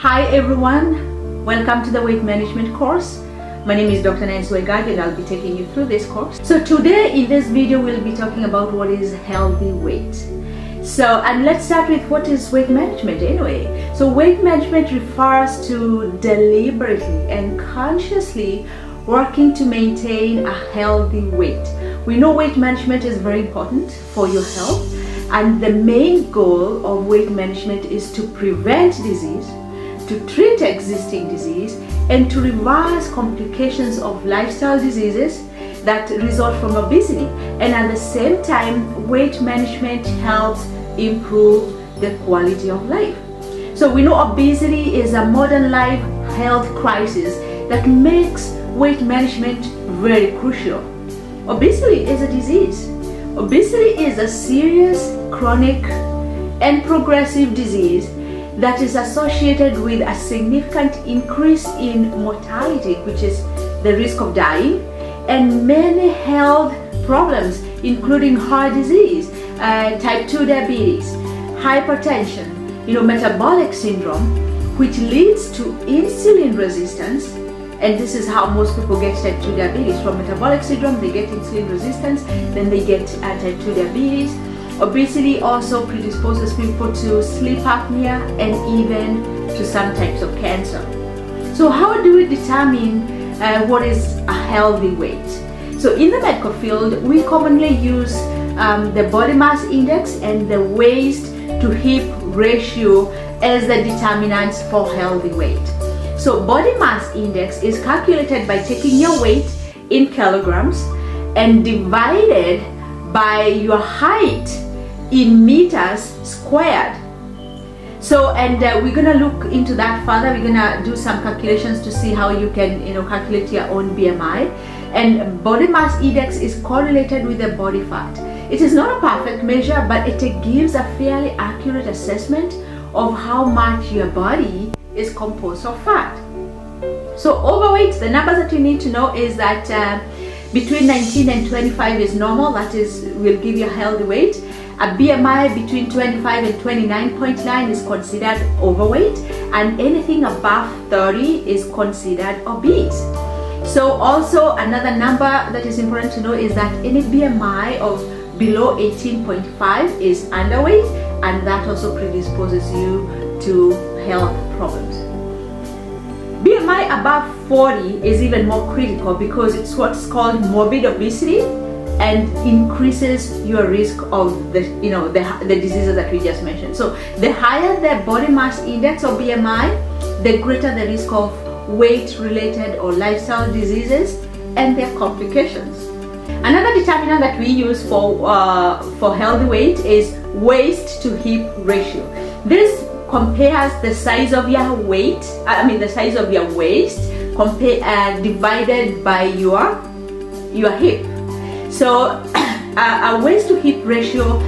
Hi everyone, welcome to the weight management course. My name is Dr. Nancy Wegard and I'll be taking you through this course. So today in this video we'll be talking about what is healthy weight. And let's start with what is weight management anyway. So weight management refers to deliberately and consciously working to maintain a healthy weight. We know weight management is very important for your health, and the main goal of weight management is to prevent disease, to treat existing disease, and to reverse complications of lifestyle diseases that result from obesity. And at the same time, weight management helps improve the quality of life. So we know obesity is a modern life health crisis that makes weight management very crucial. Obesity is a disease. Obesity is a serious, chronic, and progressive disease that is associated with a significant increase in mortality, which is the risk of dying, and many health problems, including heart disease, type 2 diabetes, hypertension, metabolic syndrome, which leads to insulin resistance. And this is how most people get type 2 diabetes. From metabolic syndrome, they get insulin resistance, then they get type 2 diabetes. Obesity also predisposes people to sleep apnea and even to some types of cancer. So how do we determine what is a healthy weight? So in the medical field, we commonly use the body mass index and the waist to hip ratio as the determinants for healthy weight. So body mass index is calculated by taking your weight in kilograms and divided by your height in meters squared. So we're gonna look into that further. We're gonna do some calculations to see how you can calculate your own BMI. And body mass index is correlated with the body fat. It is not a perfect measure, but it gives a fairly accurate assessment of how much your body is composed of fat. So overweight, the numbers that you need to know is that between 19 and 25 is normal. That is, will give you a healthy weight. A BMI between 25 and 29.9 is considered overweight, and anything above 30 is considered obese. So also another number that is important to know is that any BMI of below 18.5 is underweight, and that also predisposes you to health problems. BMI above 40 is even more critical because it's what's called morbid obesity and increases your risk of the diseases that we just mentioned. So the higher the body mass index or BMI, the greater the risk of weight-related or lifestyle diseases and their complications. Another determinant that we use for healthy weight is waist to hip ratio. This compares the size of your the size of your waist divided by your hip. So a waist to hip ratio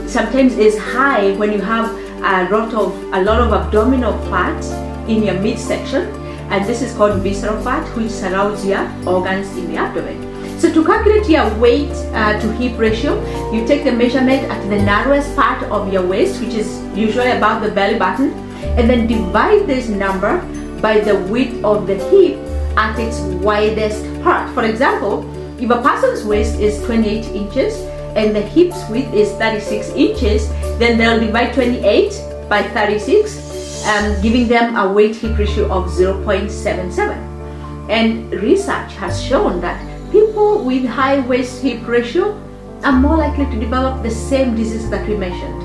sometimes is high when you have a lot of abdominal fat in your midsection, and this is called visceral fat, which surrounds your organs in the abdomen. So to calculate your weight to hip ratio, you take the measurement at the narrowest part of your waist, which is usually above the belly button, and then divide this number by the width of the hip at its widest part. For example, if a person's waist is 28 inches and the hip's width is 36 inches, then they'll divide 28 by 36, giving them a weight hip ratio of 0.77. And research has shown that people with high waist hip ratio are more likely to develop the same diseases that we mentioned,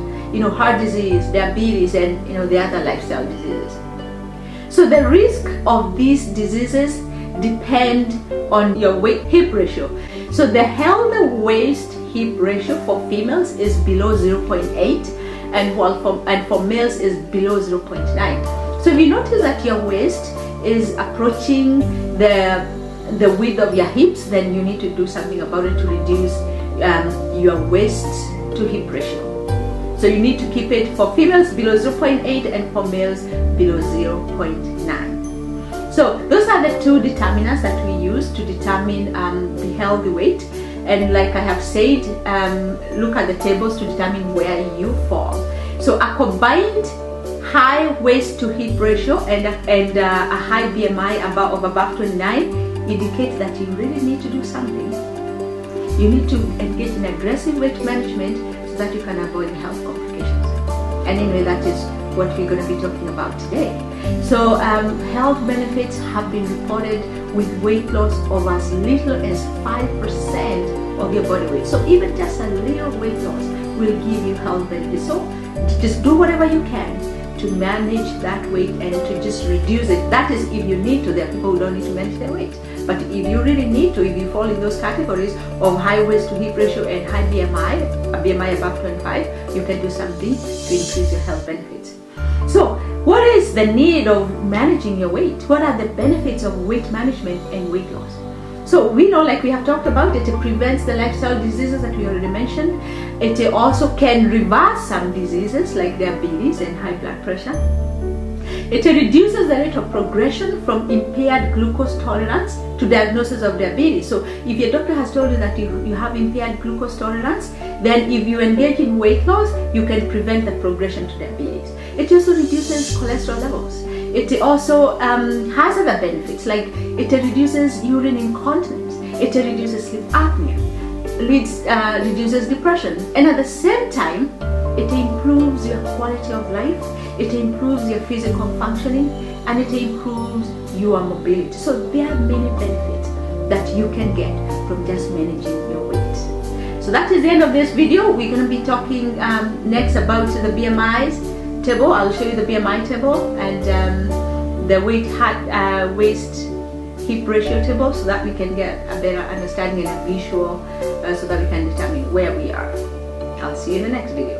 heart disease, diabetes, and the other lifestyle diseases. So the risk of these diseases depend on your weight hip ratio. So the healthy waist hip ratio for females is below 0.8, and for males is below 0.9. So if you notice that your waist is approaching the width of your hips, then you need to do something about it to reduce your waist to hip ratio. So you need to keep it for females below 0.8 and for males below 0.9. So those are the two determinants that we use to determine the healthy weight. And like I have said, look at the tables to determine where you fall. So a combined high waist to hip ratio and a high BMI of above 29 indicates that you really need to do something. You need to engage in aggressive weight management so that you can avoid health complications. And anyway, that is what we're going to be talking about today. So health benefits have been reported with weight loss of as little as 5% of your body weight. So even just a little weight loss will give you health benefits. So just do whatever you can to manage that weight and to just reduce it. That is if you need to. There are people who don't need to manage their weight. But if you really need to, if you fall in those categories of high waist to hip ratio and high BMI, a BMI above 25, you can do something to increase your health benefits. So what is the need of managing your weight? What are the benefits of weight management and weight loss? So we know, like we have talked about, it prevents the lifestyle diseases that we already mentioned. It also can reverse some diseases like diabetes and high blood pressure. It reduces the rate of progression from impaired glucose tolerance to diagnosis of diabetes. So if your doctor has told you that you have impaired glucose tolerance, then if you engage in weight loss, you can prevent the progression to diabetes. It also reduces cholesterol levels. It also has other benefits, like it reduces urine incontinence, it reduces sleep apnea, reduces depression, and at the same time, it improves your quality of life, it improves your physical functioning, and it improves your mobility. So there are many benefits that you can get from just managing your weight. So that is the end of this video. We're going to be talking next about the BMIs table. I'll show you the BMI table and the waist hip ratio table so that we can get a better understanding and a visual so that we can determine where we are. I'll see you in the next video.